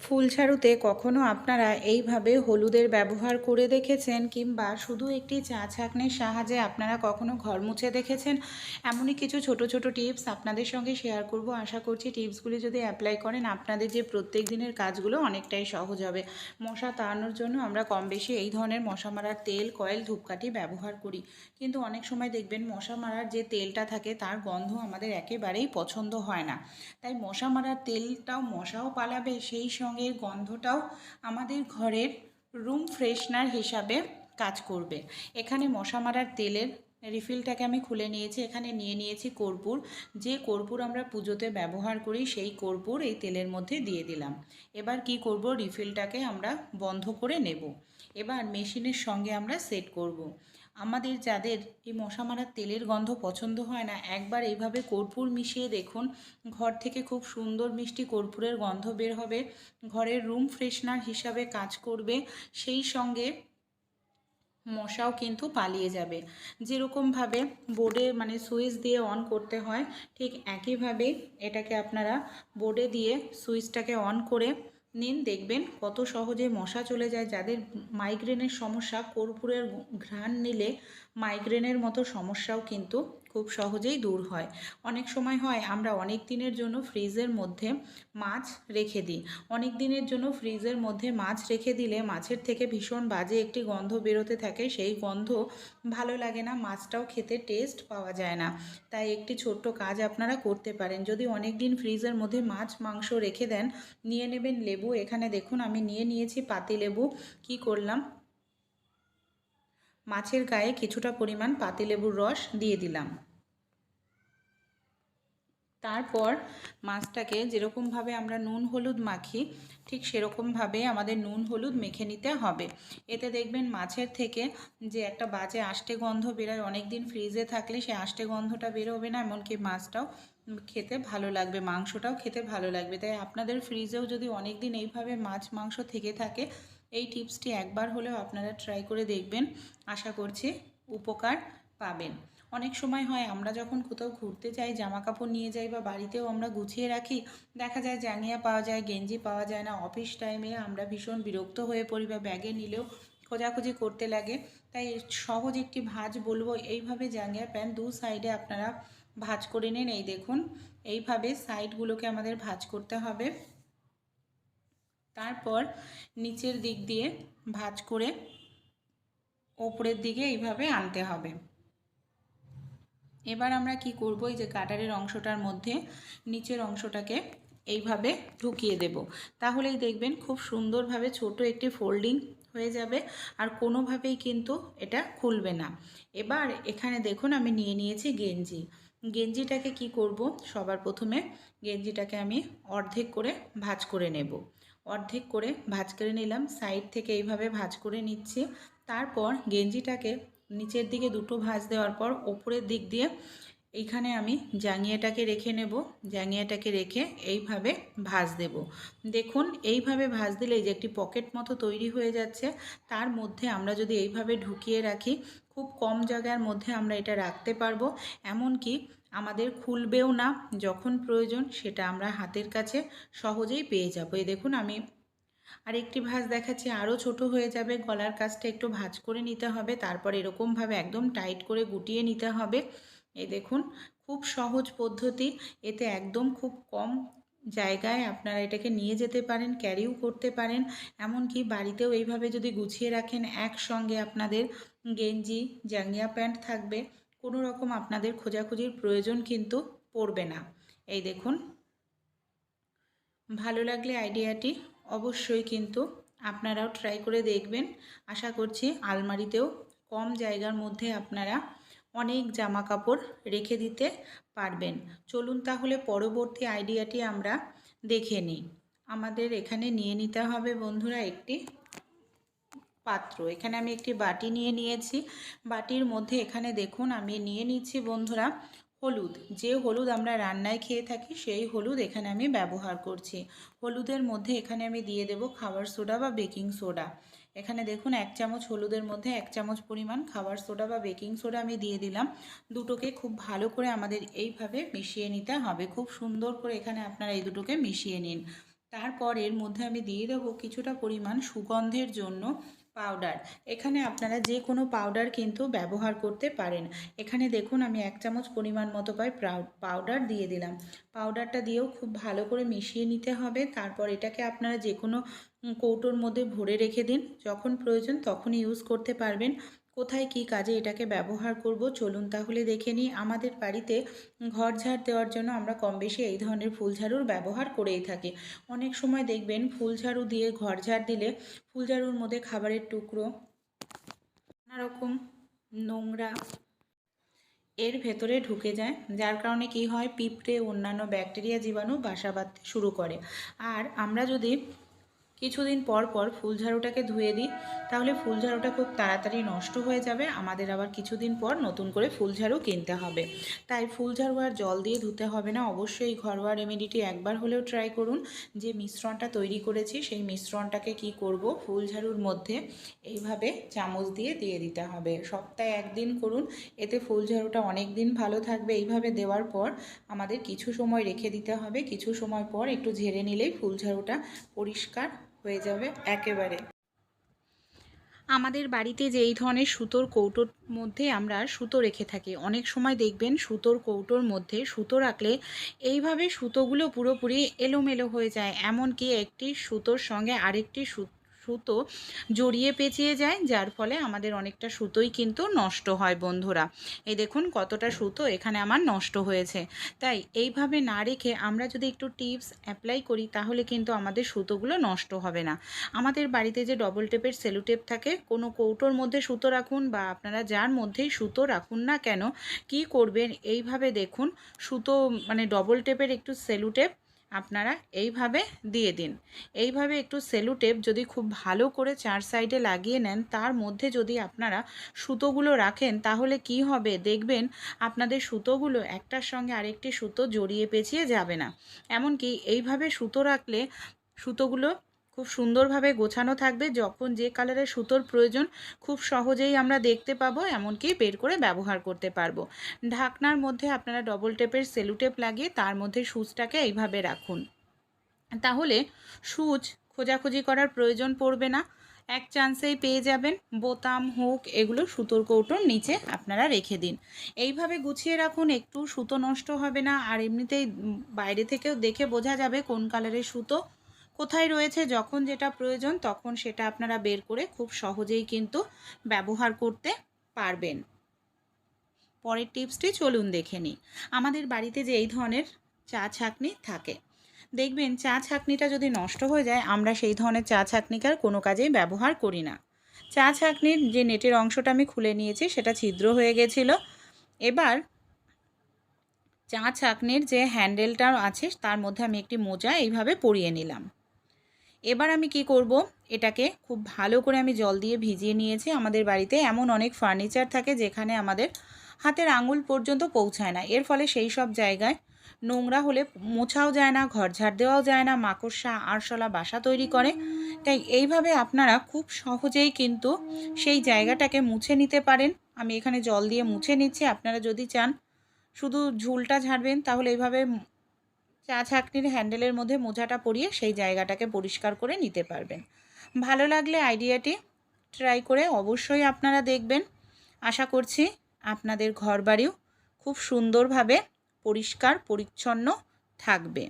ফুল ঝাড়ুতে কখনো আপনারা এইভাবে হলুদের ব্যবহার করে দেখেছেন, কিংবা শুধু একটি চা ছাঁকনির সাহায্যে আপনারা কখনো ঘর মুছে দেখেছেন? এমনই কিছু ছোট ছোট টিপস আপনাদের সঙ্গে শেয়ার করব। আশা করছি টিপসগুলি যদি অ্যাপ্লাই করেন আপনাদের যে প্রত্যেক দিনের কাজগুলো অনেকটাই সহজ হবে। মশা তাড়ানোর জন্য আমরা কম বেশি এই ধরনের মশা মারার তেল, কয়েল, ধূপকাঠি ব্যবহার করি, কিন্তু অনেক সময় দেখবেন মশা মারার যে তেলটা থাকে তার গন্ধ আমাদের একেবারেই পছন্দ হয় না। তাই মশা মারার তেলটাও মশাও পালাবে, সেই সঙ্গে গন্ধটাও আমাদের ঘরের রুম ফ্রেশনার হিসাবে কাজ করবে। এখানে মশা মারার তেলের রিফিলটাকে আমি খুলে নিয়েছি। এখানে নিয়ে নিয়েছি কর্পূর। যে কর্পূর আমরা পুজোতে ব্যবহার করি সেই কর্পূর এই তেলের মধ্যে দিয়ে দিলাম। এবার কি করব, রিফিলটাকে আমরা বন্ধ করে নেব। এবার মেশিনের সঙ্গে আমরা সেট করব। আমাদের যাদের এই মশা মারার তেলের গন্ধ পছন্দ হয় না, একবার এইভাবে কর্পূর মিশিয়ে দেখুন, ঘর থেকে খুব সুন্দর মিষ্টি কর্পূরের গন্ধ বের হবে, ঘরের রুম ফ্রেশনার হিসাবে কাজ করবে, সেই সঙ্গে মশাও কিন্তু পালিয়ে যাবে। যেরকমভাবে বোর্ডে সুইচ দিয়ে অন করতে হয়, ঠিক একইভাবে এটাকে আপনারা বোর্ডে দিয়ে সুইচটাকে অন করে নিন, দেখবেন কত সহজে মশা চলে যায়। যাদের মাইগ্রেনের সমস্যা, কর্পূরের ঘ্রাণ নিলে মাইগ্রেনের মতো সমস্যাও কিন্তু খুব সহজেই দূর হয়। অনেক সময় হয় আমরা অনেক দিনের জন্য ফ্রিজের মধ্যে মাছ রেখে দিই। অনেক দিনের জন্য ফ্রিজের মধ্যে মাছ রেখে দিলে মাছের থেকে ভীষণ বাজে একটি গন্ধ বেরোতে থাকে, সেই গন্ধ ভালো লাগে না, মাছটাও খেতে টেস্ট পাওয়া যায় না। তাই একটি ছোট্ট কাজ আপনারা করতে পারেন। যদি অনেক দিন ফ্রিজের মধ্যে মাছ মাংস রেখে দেন, নিয়ে নেবেন লেবু। এখানে দেখুন আমি নিয়ে নিয়েছি পাতিলেবু। কি করলাম, মাছের গায়ে কিছুটা পরিমাণ পাতিলেবুর রস দিয়ে দিলাম। তারপর মাছটাকে যেরকমভাবে আমরা নুন হলুদ মাখি, ঠিক সেরকমভাবে আমাদের নুন হলুদ মেখে নিতে হবে। এতে দেখবেন মাছের থেকে যে একটা বাজে আষ্টে গন্ধ বেরোয়, অনেক দিন ফ্রিজে থাকলে সে আষ্টে গন্ধটা বেরোবে না, এমনকি মাছটাও খেতে ভালো লাগবে, মাংসটাও খেতে ভালো লাগবে। তাই আপনাদের ফ্রিজেও যদি অনেক দিন এইভাবে মাছ মাংস থেকে থাকে, এই টিপসটি একবার হলেও আপনারা ট্রাই করে দেখবেন। আশা করছি উপকার পাবেন। অনেক সময় হয় আমরা যখন কোথাও ঘুরতে যাই, জামা কাপড় নিয়ে যাই বা বাড়িতেও আমরা গুছিয়ে রাখি, দেখা যায় জাঙ্গিয়া পাওয়া যায়, গেঞ্জি পাওয়া যায় না। অফিস টাইমে আমরা ভীষণ বিরক্ত হয়ে পড়ি বা ব্যাগে নিলেও খোঁজাখুঁজি করতে লাগে। তাই সহজ একটি ভাঁজ বলবো, এইভাবে জাঙ্গিয়া প্যান্ট দু সাইডে আপনারা ভাঁজ করে নিন। এই দেখুন, এইভাবে সাইডগুলোকে আমাদের ভাঁজ করতে হবে। তারপর নিচের দিক দিয়ে ভাঁজ করে ওপরের দিকে এইভাবে আনতে হবে। এবার আমরা কি করব, এই যে কাটারের অংশটার মধ্যে নিচের অংশটাকে এইভাবে ঢুকিয়ে দেব। তাহলেই দেখবেন খুব সুন্দরভাবে ছোট একটি ফোল্ডিং হয়ে যাবে, আর কোনোভাবেই কিন্তু এটা খুলবে না। এবার এখানে দেখুন আমি নিয়ে নিয়েছি গেঞ্জি। গেঞ্জিটাকে কি করব, সবার প্রথমে গেঞ্জিটাকে আমি অর্ধেক করে ভাঁজ করে নেব। অর্ধেক করে ভাঁজ করে নিলাম, সাইড থেকে এইভাবে ভাঁজ করে নিচ্ছি। তারপর গেঞ্জিটাকে নিচের দিকে দুটো ভাঁজ দেওয়ার পর ওপরের দিক দিয়ে এইখানে আমি জাঙ্গিয়াটাকে রেখে নেব। জাঙ্গিয়াটাকে রেখে এইভাবে ভাঁজ দেব। দেখুন এইভাবে ভাঁজ দিলে যে একটি পকেট মতো তৈরি হয়ে যাচ্ছে, তার মধ্যে আমরা যদি এইভাবে ঢুকিয়ে রাখি, খুব কম জায়গার মধ্যে আমরা এটা রাখতে পারবো। এমনকি আমাদের খুলবেও না, যখন প্রয়োজন সেটা আমরা হাতের কাছে সহজেই পেয়ে যাবো। এই দেখুন আমি আরেকটি ভাঁজ দেখাচ্ছি, আরও ছোট হয়ে যাবে। গলার কাছটা একটু ভাঁজ করে নিতে হবে, তারপর এরকমভাবে একদম টাইট করে গুটিয়ে নিতে হবে। এই দেখুন খুব সহজ পদ্ধতি, এতে একদম খুব কম জায়গায় আপনারা এটাকে নিয়ে যেতে পারেন, ক্যারিও করতে পারেন। এমনকি বাড়িতেও এইভাবে যদি গুছিয়ে রাখেন, একসঙ্গে আপনাদের গেঞ্জি জাঙ্গিয়া প্যান্ট থাকবে, কোনো রকম আপনাদের খোঁজাখুঁজির প্রয়োজন কিন্তু পড়বে না। এই দেখুন, ভালো লাগলে আইডিয়াটি অবশ্যই কিন্তু আপনারাও ট্রাই করে দেখবেন। আশা করছি আলমারিতেও কম জায়গার মধ্যে আপনারা অনেক জামা কাপড় রেখে দিতে পারবেন। চলুন তাহলে পরবর্তী আইডিয়াটি আমরা দেখে নিই। আমাদের এখানে নিয়ে নিতে হবে বন্ধুরা একটি পাত্র। এখানে আমি একটি বাটি নিয়ে নিয়েছি। বাটির মধ্যে এখানে দেখুন আমি নিয়ে নিচ্ছি বন্ধুরা হলুদ। যে হলুদ আমরা রান্নায় খেয়ে থাকি সেই হলুদ এখানে আমি ব্যবহার করছি। হলুদের মধ্যে এখানে আমি দিয়ে দেব খাবার সোডা বা বেকিং সোডা। এখানে দেখুন 1 চামচ হলুদের মধ্যে 1 চামচ পরিমাণ খাবার সোডা বা বেকিং সোডা আমি দিয়ে দিলাম। দুটোকে খুব ভালো করে আমাদের এইভাবে মিশিয়ে নিতে হবে। খুব সুন্দর করে এখানে আপনারা এই দুটোকে মিশিয়ে নিন। তারপর এর মধ্যে আমি দিয়ে দেবো কিছুটা পরিমাণ সুগন্ধের জন্য পাউডার। এখানে আপনারা যে কোনো পাউডার কিন্তু ব্যবহার করতে পারেন। এখানে দেখুন আমি 1 চামচ পরিমাণ মতো পাউডার দিয়ে দিলাম। পাউডারটা দিয়েও খুব ভালো করে মিশিয়ে নিতে হবে। তারপর এটাকে আপনারা যে কোনো কৌটোর মধ্যে ভরে রেখে দিন, যখন প্রয়োজন তখনই ইউজ করতে পারবেন। কোথায় কী কাজে এটাকে ব্যবহার করব চলুন তাহলে দেখে নিই। আমাদের বাড়িতে ঘর ঝাড় দেওয়ার জন্য আমরা কম বেশি এই ধরনের ফুল ঝাড়ুর ব্যবহার করেই থাকি। অনেক সময় দেখবেন ফুল ঝাড়ু দিয়ে ঘর ঝাড় দিলে ফুল ঝাড়ুর মধ্যে খাবারের টুকরো, নানা রকম নোংরা এর ভেতরে ঢুকে যায়, যার কারণে কি হয়, পিঁপড়ে অন্যান্য ব্যাকটেরিয়া জীবাণু বাসা বাঁধতে শুরু করে। আর আমরা যদি কিছুদিন পর পর ফুল ঝাড়ুটাকে ধুয়ে দিই তাহলে ফুল ঝাড়ুটা খুব তাড়াতাড়ি নষ্ট হয়ে যাবে, আমাদের আবার কিছুদিন পর নতুন করে ফুল ঝাড়ু কিনতে হবে। তাই ফুল ঝাড়ু আর জল দিয়ে ধুতে হবে না। অবশ্যই ঘরোয়া রেমেডিটি একবার হলেও ট্রাই করুন। যে মিশ্রণটা তৈরি করেছি সেই মিশ্রণটাকে কি করব, ফুল ঝাড়ুর মধ্যে এইভাবে চামচ দিয়ে দিয়ে দিতে হবে। সপ্তাহে 1 দিন করুন, এতে ফুল ঝাড়ুটা অনেক দিন ভালো থাকবে। এইভাবে দেওয়ার পর আমাদের কিছু সময় রেখে দিতে হবে, কিছু সময় পর একটু ঝেড়ে নিলেই ফুল ঝাড়ুটা পরিষ্কার হয়ে যাবে একেবারে। আমাদের বাড়িতে যে এই ধরনের সুতোর কৌটোর মধ্যে আমরা সুতো রেখে থাকি, অনেক সময় দেখবেন সুতোর কৌটোর মধ্যে সুতো রাখলে এইভাবে সুতোগুলো পুরোপুরি এলোমেলো হয়ে যায়, এমনকি একটি সুতোর সঙ্গে আরেকটি সুতো জড়িয়ে পেঁচিয়ে যায়, যার ফলে আমাদের অনেকটা সুতোই কিন্তু নষ্ট হয় বন্ধুরা। এই দেখুন কতটা সুতো এখানে আমার নষ্ট হয়েছে। তাই এইভাবে না রেখে আমরা যদি একটু টিপস অ্যাপ্লাই করি তাহলে কিন্তু আমাদের সুতোগুলো নষ্ট হবে না। আমাদের বাড়িতে যে ডবল টেপের সেলো টেপ থাকে, কোনো কৌটোর মধ্যে সুতো রাখুন বা আপনারা যার মধ্যেই সুতো রাখুন না কেন, কি করবেন, এইভাবে দেখুন সুতো মানে ডবল টেপের একটু সেলো টেপ আপনারা এইভাবে দিয়ে দিন। এইভাবে একটু সেলো টেপ যদি খুব ভালো করে 4 সাইডে লাগিয়ে নেন, তার মধ্যে যদি আপনারা সুতোগুলো রাখেন তাহলে কি হবে দেখবেন, আপনাদের সুতোগুলো একটার সঙ্গে আরেকটি সুতো জড়িয়ে পেঁচিয়ে যাবে না। এমনকি এইভাবে সুতো রাখলে সুতোগুলো খুব সুন্দরভাবে গোছানো থাকবে, যখন যে কালারের সুতোর প্রয়োজন খুব সহজেই আমরা দেখতে পাবো, এমনকি বের করে ব্যবহার করতে পারবো। ঢাকনার মধ্যে আপনারা ডবল টেপের সেলো টেপ লাগিয়ে তার মধ্যে সুচটাকে এইভাবে রাখুন, তাহলে সুচ খোঁজাখুঁজি করার প্রয়োজন পড়বে না, এক চান্সেই পেয়ে যাবেন। বোতাম, হুক এগুলো সুতোর কৌটোর নিচে আপনারা রেখে দিন। এইভাবে গুছিয়ে রাখুন, একটু সুতো নষ্ট হবে না। আর এমনিতেই বাইরে থেকেও দেখে বোঝা যাবে কোন কালারের সুতো কোথায় রয়েছে। যখন যেটা প্রয়োজন তখন সেটা আপনারা বের করে খুব সহজেই কিন্তু ব্যবহার করতে পারবেন। পরের টিপসটি চলুন দেখে নিই। আমাদের বাড়িতে যে এই ধরনের চা ছাঁকনি থাকে, দেখবেন চা ছাঁকনিটা যদি নষ্ট হয়ে যায় আমরা সেই ধরনের চা ছাঁকনিকে আর কোনো কাজেই ব্যবহার করি না। চা ছাঁকনির যে নেটের অংশটা আমি খুলে নিয়েছি সেটা ছিদ্র হয়ে গেছিলো। এবার চা ছাঁকনির যে হ্যান্ডেলটা আছে তার মধ্যে আমি একটি মোজা এইভাবে পরিয়ে নিলাম। এবার আমি কি করব, এটাকে খুব ভালো করে আমি জল দিয়ে ভিজিয়ে নিয়েছি। আমাদের বাড়িতে এমন অনেক ফার্নিচার থাকে যেখানে আমাদের হাতের আঙুল পর্যন্ত পৌঁছায় না, এর ফলে সেই সব জায়গায় নোংরা হলে মোছাও যায় না, ঘর ঝাড় দেওয়াও যায় না, মাকড়সা আরশোলা বাসা তৈরি করে। তাই এইভাবে আপনারা খুব সহজেই কিন্তু সেই জায়গাটাকে মুছে নিতে পারেন। আমি এখানে জল দিয়ে মুছে নিচ্ছি। আপনারা যদি চান শুধু ঝুলটা ঝাড়বেন তাহলে এইভাবে চা ছাঁকনির হ্যান্ডেলের মধ্যে মোজাটা পরিয়ে সেই জায়গাটাকে পরিষ্কার করে নিতে পারবেন। ভালো লাগলে আইডিয়াটি ট্রাই করে অবশ্যই আপনারা দেখবেন। আশা করছি আপনাদের ঘরবাড়িও খুব সুন্দরভাবে পরিষ্কার পরিচ্ছন্ন থাকবে।